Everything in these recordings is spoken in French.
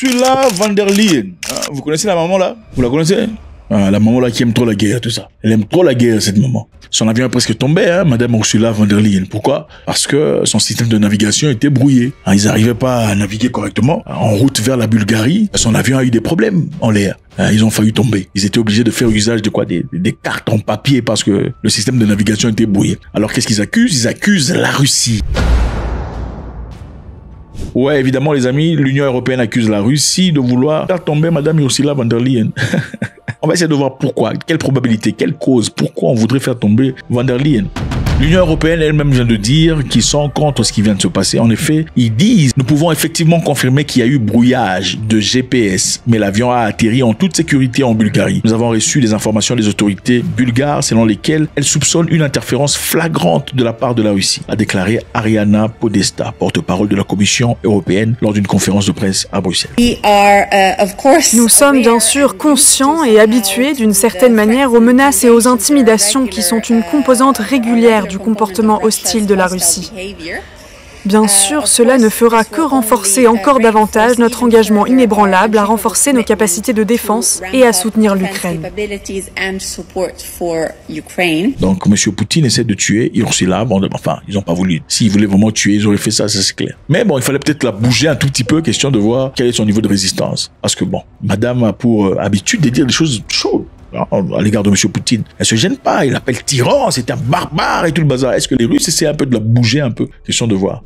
Ursula von der Leyen. Vous connaissez la maman là? Vous la connaissez? La maman là qui aime trop la guerre, tout ça. Elle aime trop la guerre, cette maman. Son avion est presque tombé, Madame Ursula von der Leyen. Pourquoi? Parce que son système de navigation était brouillé. Ils n'arrivaient pas à naviguer correctement. En route vers la Bulgarie, son avion a eu des problèmes en l'air. Ils ont failli tomber. Ils étaient obligés de faire usage de quoi? Des cartes en papier parce que le système de navigation était brouillé. Alors qu'est-ce qu'ils accusent? Ils accusent la Russie. Ouais, évidemment, les amis, l'Union européenne accuse la Russie de vouloir faire tomber Madame Ursula von der Leyen. On va essayer de voir pourquoi, quelle probabilité, quelle cause, pourquoi on voudrait faire tomber von der Leyen. L'Union européenne elle-même vient de dire qu'ils sont contre ce qui vient de se passer. En effet, ils disent « Nous pouvons effectivement confirmer qu'il y a eu brouillage de GPS, mais l'avion a atterri en toute sécurité en Bulgarie. Nous avons reçu des informations des autorités bulgares selon lesquelles elles soupçonnent une interférence flagrante de la part de la Russie », a déclaré Ariana Podesta, porte-parole de la Commission européenne, lors d'une conférence de presse à Bruxelles. Nous sommes bien sûr conscients et habitués d'une certaine manière aux menaces et aux intimidations qui sont une composante régulière du comportement hostile de la Russie. Bien sûr, cela ne fera que renforcer encore davantage notre engagement inébranlable à renforcer nos capacités de défense et à soutenir l'Ukraine. Donc, M. Poutine essaie de tuer Ursula. Enfin, ils n'ont pas voulu. S'ils voulaient vraiment tuer, ils auraient fait ça, c'est clair. Mais bon, il fallait peut-être la bouger un tout petit peu, question de voir quel est son niveau de résistance. Parce que bon, Madame a pour habitude de dire des choses chaudes à l'égard de M. Poutine. Elle se gêne pas, il l'appelle tyran, c'est un barbare et tout le bazar. Est-ce que les Russes essaient un peu de la bouger un peu? Question de voir.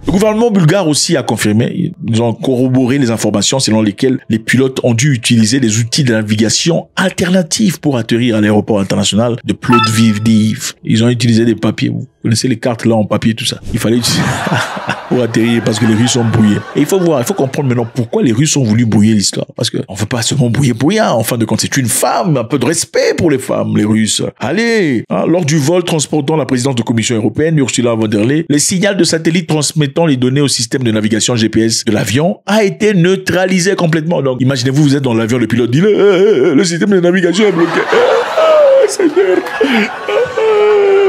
Le gouvernement bulgare aussi a confirmé, ils ont corroboré les informations selon lesquelles les pilotes ont dû utiliser des outils de navigation alternatifs pour atterrir à l'aéroport international de Plovdiv. Ils ont utilisé des papiers. Vous connaissez les cartes là en papier, tout ça. Il fallait utiliser pour atterrir parce que les Russes ont brouillé. Et il faut voir, il faut comprendre maintenant pourquoi les Russes ont voulu brouiller l'histoire. Parce que on veut pas seulement brouiller pour rien. En fin de compte, c'est une femme, un peu de respect pour les femmes, les Russes. Allez, lors du vol transportant la présidente de la Commission européenne, Ursula von der Leyen, le signal de satellite transmettant les données au système de navigation GPS de l'avion a été neutralisé complètement. Donc, imaginez-vous, vous êtes dans l'avion, le pilote dit le système de navigation est bloqué. Seigneur.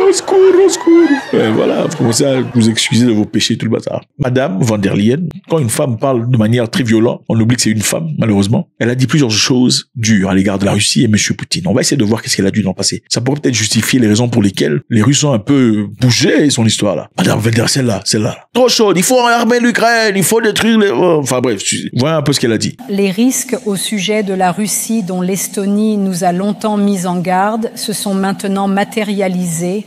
Au secours, au secours. Voilà, vous commencez à vous excuser de vos péchés, tout le bazar. Madame von der Leyen, quand une femme parle de manière très violente, on oublie que c'est une femme, malheureusement. Elle a dit plusieurs choses dures à l'égard de la Russie et M. Poutine. On va essayer de voir qu'est-ce qu'elle a dû dans le passé. Ça pourrait peut-être justifier les raisons pour lesquelles les Russes ont un peu bougé son histoire là. Madame von der Leyen, celle-là. Trop chaude, il faut armer l'Ukraine, il faut détruire les... Enfin bref, voilà un peu ce qu'elle a dit. Les risques au sujet de la Russie dont l'Estonie nous a longtemps mis en garde se sont maintenant matérialisés.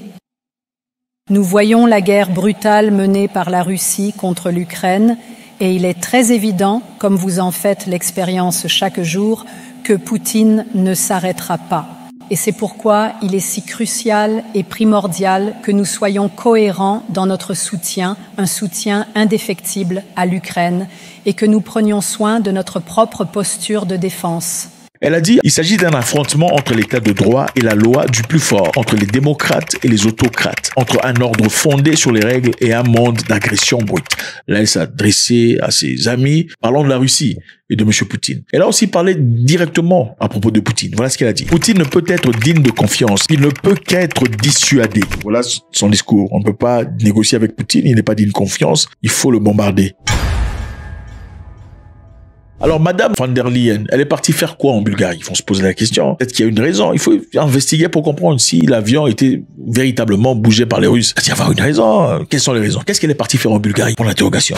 Nous voyons la guerre brutale menée par la Russie contre l'Ukraine et il est très évident, comme vous en faites l'expérience chaque jour, que Poutine ne s'arrêtera pas. Et c'est pourquoi il est si crucial et primordial que nous soyons cohérents dans notre soutien, un soutien indéfectible à l'Ukraine, et que nous prenions soin de notre propre posture de défense. Elle a dit il s'agit d'un affrontement entre l'état de droit et la loi du plus fort, entre les démocrates et les autocrates, entre un ordre fondé sur les règles et un monde d'agression brute. Là, elle s'est adressée à ses amis, parlant de la Russie et de M. Poutine. Elle a aussi parlé directement à propos de Poutine. Voilà ce qu'elle a dit. Poutine ne peut être digne de confiance. Il ne peut qu'être dissuadé. Voilà son discours. On ne peut pas négocier avec Poutine. Il n'est pas digne de confiance. Il faut le bombarder. Alors, Madame von der Leyen, elle est partie faire quoi en Bulgarie? Ils vont se poser la question. Peut-être qu'il y a une raison. Il faut investiguer pour comprendre si l'avion était véritablement bougé par les Russes. Il y avoir une raison. Quelles sont les raisons? Qu'est-ce qu'elle est partie faire en Bulgarie? Pour l'interrogation.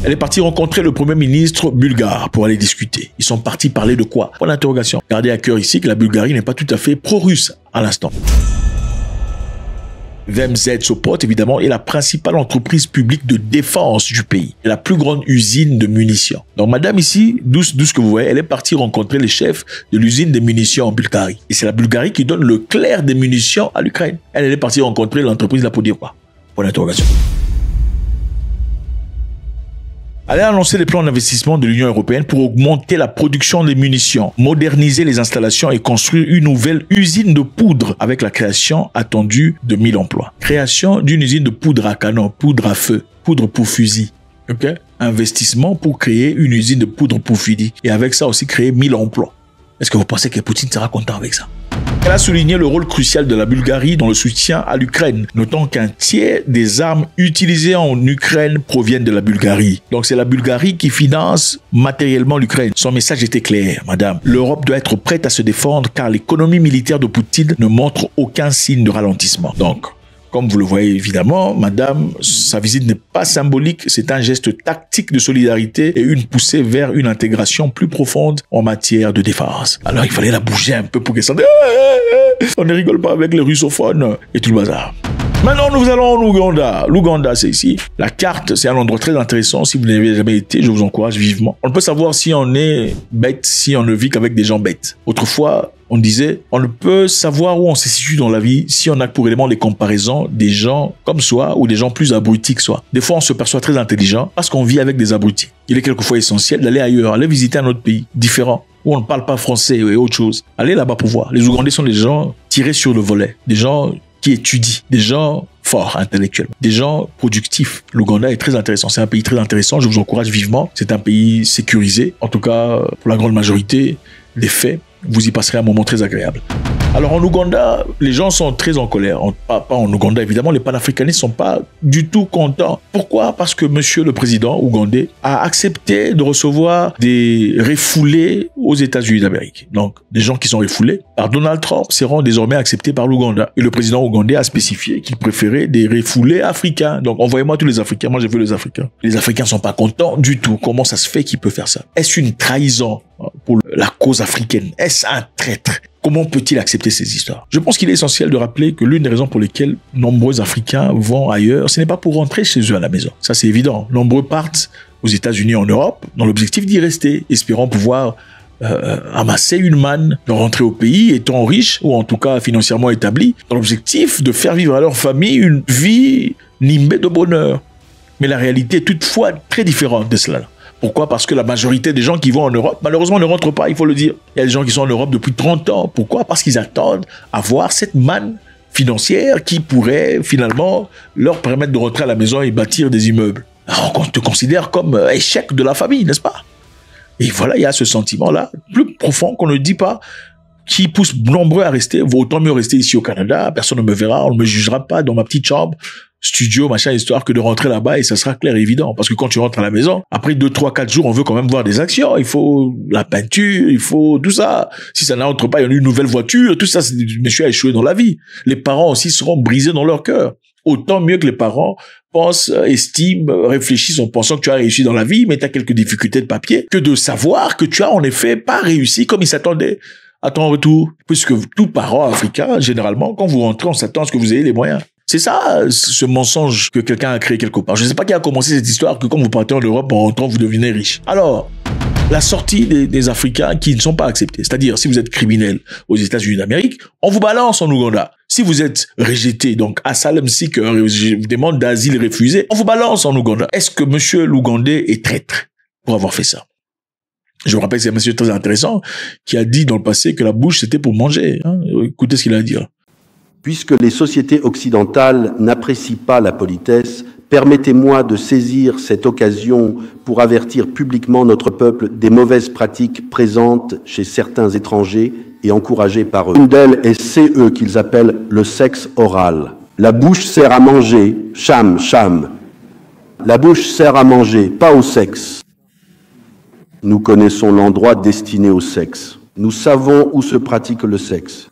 Elle est partie rencontrer le premier ministre bulgare pour aller discuter. Ils sont partis parler de quoi? Pour l'interrogation. Gardez à cœur ici que la Bulgarie n'est pas tout à fait pro-russe à l'instant. VMZ Sopot, évidemment, est la principale entreprise publique de défense du pays. Et la plus grande usine de munitions. Donc, madame ici, d'où ce que vous voyez, elle est partie rencontrer les chefs de l'usine de munitions en Bulgarie. Et c'est la Bulgarie qui donne le clair des munitions à l'Ukraine. Elle est partie rencontrer l'entreprise là pour dire quoi? Pour l'interrogation. Elle a annoncé les plans d'investissement de l'Union européenne pour augmenter la production des munitions, moderniser les installations et construire une nouvelle usine de poudre avec la création attendue de 1000 emplois. Création d'une usine de poudre à canon, poudre à feu, poudre pour fusil. Ok? Investissement pour créer une usine de poudre pour fusil. Et avec ça aussi créer 1000 emplois. Est-ce que vous pensez que Poutine sera content avec ça? Elle a souligné le rôle crucial de la Bulgarie dans le soutien à l'Ukraine, notant qu'un tiers des armes utilisées en Ukraine proviennent de la Bulgarie. Donc c'est la Bulgarie qui finance matériellement l'Ukraine. Son message était clair, madame. L'Europe doit être prête à se défendre car l'économie militaire de Poutine ne montre aucun signe de ralentissement. Donc, comme vous le voyez évidemment, madame, sa visite n'est pas symbolique, c'est un geste tactique de solidarité et une poussée vers une intégration plus profonde en matière de défense. Alors il fallait la bouger un peu pour qu'elle s'en dise « On ne rigole pas avec les russophones » et tout le bazar. Maintenant, nous allons en Ouganda. L'Ouganda, c'est ici. La carte, c'est un endroit très intéressant. Si vous n'avez jamais été, je vous encourage vivement. On ne peut savoir si on est bête, si on ne vit qu'avec des gens bêtes. Autrefois, on disait, on ne peut savoir où on se situe dans la vie si on a pour élément les comparaisons des gens comme soi ou des gens plus abrutis que soi. Des fois, on se perçoit très intelligent parce qu'on vit avec des abrutis. Il est quelquefois essentiel d'aller ailleurs, aller visiter un autre pays différent, où on ne parle pas français et autre chose. Allez là-bas pour voir. Les Ougandais sont des gens tirés sur le volet, des gens qui étudient, des gens forts intellectuellement, des gens productifs. L'Ouganda est très intéressant. C'est un pays très intéressant. Je vous encourage vivement. C'est un pays sécurisé. En tout cas, pour la grande majorité des faits, vous y passerez un moment très agréable. Alors en Ouganda, les gens sont très en colère. Pas en Ouganda, évidemment, les panafricanistes ne sont pas du tout contents. Pourquoi? Parce que monsieur le président ougandais a accepté de recevoir des refoulés aux États-Unis d'Amérique. Donc, des gens qui sont refoulés par Donald Trump seront désormais acceptés par l'Ouganda. Et le président ougandais a spécifié qu'il préférait des refoulés africains. Donc, envoyez-moi tous les Africains. Moi, je veux les Africains. Les Africains ne sont pas contents du tout. Comment ça se fait qu'il peut faire ça? Est-ce une trahison pour la cause africaine? Est-ce un traître? Comment peut-il accepter ces histoires? Je pense qu'il est essentiel de rappeler que l'une des raisons pour lesquelles nombreux Africains vont ailleurs, ce n'est pas pour rentrer chez eux à la maison. Ça, c'est évident. Nombreux partent aux États-Unis, en Europe, dans l'objectif d'y rester, espérant pouvoir amasser une manne, de rentrer au pays étant riche, ou en tout cas financièrement établi, dans l'objectif de faire vivre à leur famille une vie nimbée de bonheur. Mais la réalité est toutefois très différente de cela. Pourquoi? Parce que la majorité des gens qui vont en Europe, malheureusement, ne rentrent pas, il faut le dire. Il y a des gens qui sont en Europe depuis 30 ans. Pourquoi? Parce qu'ils attendent avoir cette manne financière qui pourrait finalement leur permettre de rentrer à la maison et bâtir des immeubles. Alors on te considère comme échec de la famille, n'est-ce pas? Et voilà, il y a ce sentiment-là, plus profond qu'on ne dit pas, qui pousse nombreux à rester. Vaut autant mieux rester ici au Canada, personne ne me verra, on ne me jugera pas dans ma petite chambre, studio, machin, histoire que de rentrer là-bas et ça sera clair et évident. Parce que quand tu rentres à la maison, après 2, 3, 4 jours, on veut quand même voir des actions. Il faut la peinture, il faut tout ça. Si ça n'entre pas, il y a une nouvelle voiture, tout ça, monsieur a échoué dans la vie. Les parents aussi seront brisés dans leur cœur. Autant mieux que les parents pensent, estiment, réfléchissent en pensant que tu as réussi dans la vie, mais tu as quelques difficultés de papier, que de savoir que tu as en effet pas réussi comme ils s'attendaient à ton retour. Puisque tout parent africain, généralement, quand vous rentrez, on s'attend à ce que vous ayez les moyens. C'est ça, ce mensonge que quelqu'un a créé quelque part. Je ne sais pas qui a commencé cette histoire que quand vous partez en Europe, en rentrant, vous devenez riche. Alors, la sortie des Africains qui ne sont pas acceptés. C'est-à-dire, si vous êtes criminel aux États-Unis d'Amérique, on vous balance en Ouganda. Si vous êtes rejeté, donc asylum seeker, demande d'asile refusé, on vous balance en Ouganda. Est-ce que monsieur l'Ougandais est traître pour avoir fait ça? Je me rappelle que c'est un monsieur très intéressant qui a dit dans le passé que la bouche c'était pour manger. Écoutez ce qu'il a à dire. Puisque les sociétés occidentales n'apprécient pas la politesse, permettez-moi de saisir cette occasion pour avertir publiquement notre peuple des mauvaises pratiques présentes chez certains étrangers et encouragées par eux. Une d'elles est CE qu'ils appellent le sexe oral. La bouche sert à manger, cham, cham. La bouche sert à manger, pas au sexe. Nous connaissons l'endroit destiné au sexe. Nous savons où se pratique le sexe.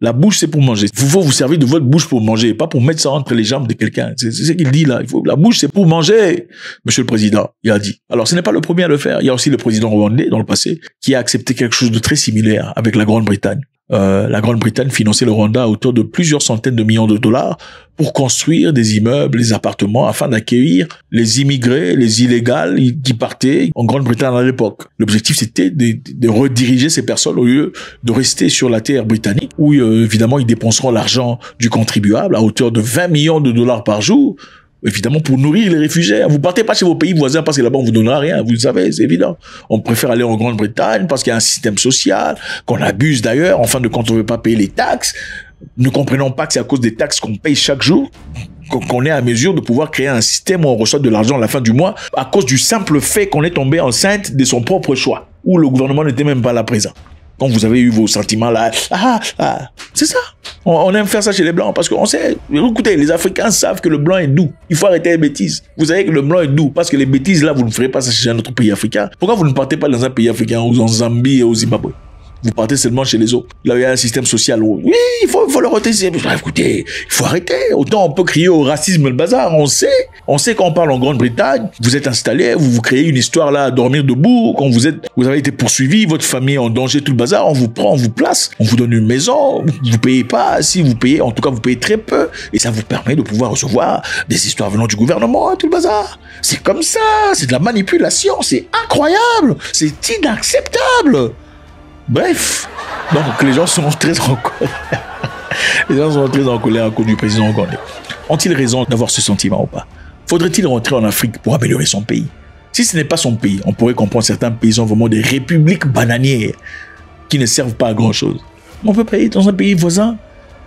La bouche, c'est pour manger. Il faut vous servir de votre bouche pour manger, pas pour mettre ça entre les jambes de quelqu'un. C'est ce qu'il dit là. La bouche, c'est pour manger, monsieur le président, il a dit. Alors, ce n'est pas le premier à le faire. Il y a aussi le président rwandais, dans le passé, qui a accepté quelque chose de très similaire avec la Grande-Bretagne. La Grande-Bretagne finançait le Rwanda à hauteur de plusieurs centaines de millions de dollars pour construire des immeubles, des appartements, afin d'accueillir les immigrés, les illégaux qui partaient en Grande-Bretagne à l'époque. L'objectif, c'était de rediriger ces personnes au lieu de rester sur la terre britannique, où évidemment, ils dépenseront l'argent du contribuable à hauteur de 20 millions de dollars par jour, évidemment pour nourrir les réfugiés. Vous partez pas chez vos pays voisins parce que là-bas on vous donnera rien, vous le savez, c'est évident. On préfère aller en Grande-Bretagne parce qu'il y a un système social, qu'on abuse d'ailleurs, en fin de compte on ne veut pas payer les taxes. Ne comprenons pas que c'est à cause des taxes qu'on paye chaque jour qu'on est à mesure de pouvoir créer un système où on reçoit de l'argent à la fin du mois à cause du simple fait qu'on est tombé enceinte de son propre choix, où le gouvernement n'était même pas là présent. Quand vous avez eu vos sentiments là, c'est ça. On aime faire ça chez les Blancs parce qu'on sait, écoutez, les Africains savent que le blanc est doux. Il faut arrêter les bêtises. Vous savez que le blanc est doux parce que les bêtises là, vous ne ferez pas ça chez un autre pays africain. Pourquoi vous ne partez pas dans un pays africain ou en Zambie et au Zimbabwe? Vous partez seulement chez les autres. Là, il y a un système social où, oui, il faut le retenir. Écoutez, il faut arrêter. Autant on peut crier au racisme, le bazar. On sait quand on parle en Grande-Bretagne, vous êtes installé, vous créez une histoire là, à dormir debout. Quand vous avez été poursuivi, votre famille est en danger, tout le bazar, on vous prend, on vous place, on vous donne une maison, vous payez pas. Si vous payez, en tout cas, vous payez très peu. Et ça vous permet de pouvoir recevoir des histoires venant du gouvernement, tout le bazar. C'est comme ça. C'est de la manipulation. C'est incroyable. C'est inacceptable. Bref, donc les gens sont très en colère. Les gens sont très en colère à cause du président ougandais. Ont-ils raison d'avoir ce sentiment ou pas? Faudrait-il rentrer en Afrique pour améliorer son pays? Si ce n'est pas son pays, on pourrait comprendre certains pays sont vraiment des républiques bananières qui ne servent pas à grand-chose. On peut payer dans un pays voisin,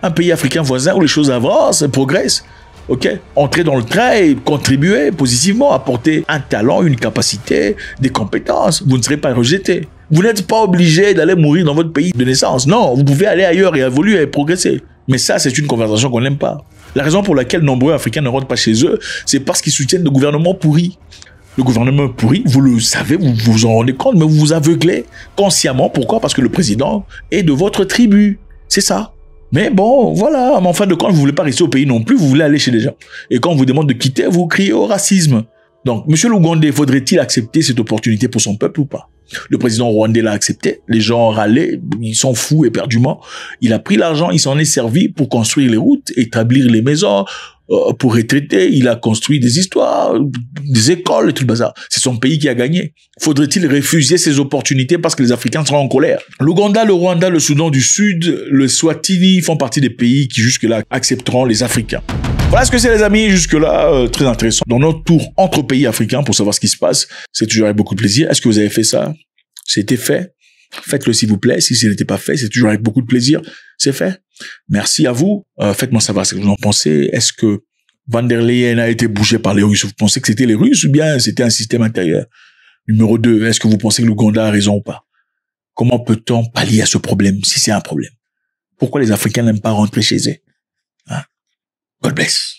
un pays africain voisin où les choses avancent, progressent. Ok, entrer dans le train et contribuer positivement, apporter un talent, une capacité, des compétences. Vous ne serez pas rejeté. Vous n'êtes pas obligé d'aller mourir dans votre pays de naissance. Non, vous pouvez aller ailleurs et évoluer et progresser. Mais ça, c'est une conversation qu'on n'aime pas. La raison pour laquelle nombreux Africains ne rentrent pas chez eux, c'est parce qu'ils soutiennent le gouvernement pourri. Le gouvernement pourri, vous le savez, vous vous en rendez compte, mais vous vous aveuglez consciemment. Pourquoi? Parce que le président est de votre tribu. C'est ça. Mais bon, voilà, mais en fin de compte, vous voulez pas rester au pays non plus, vous voulez aller chez les gens. Et quand on vous demande de quitter, vous criez au racisme. Donc, monsieur l'Ougandais, faudrait-il accepter cette opportunité pour son peuple ou pas? Le président rwandais l'a accepté, les gens râlaient, ils sont fous éperdument. Il a pris l'argent, il s'en est servi pour construire les routes, établir les maisons, pour retraiter, il a construit des histoires, des écoles et tout le bazar. C'est son pays qui a gagné. Faudrait-il refuser ces opportunités parce que les Africains seront en colère? L'Ouganda, le Rwanda, le Soudan du Sud, le Swatini font partie des pays qui jusque-là accepteront les Africains. Voilà ce que c'est les amis, jusque-là, très intéressant. Dans notre tour entre pays africains pour savoir ce qui se passe, c'est toujours avec beaucoup de plaisir. Est-ce que vous avez fait ça? C'était fait? Faites-le s'il vous plaît. Si ce n'était pas fait, c'est toujours avec beaucoup de plaisir. C'est fait. Merci à vous. Faites-moi savoir ce que vous en pensez. Est-ce que Van der Leyen a été bougé par les Russes? Vous pensez que c'était les Russes ou bien c'était un système intérieur? Numéro 2, est-ce que vous pensez que l'Ouganda a raison ou pas? Comment peut-on pallier à ce problème si c'est un problème? Pourquoi les Africains n'aiment pas rentrer chez eux? Hein? God bless.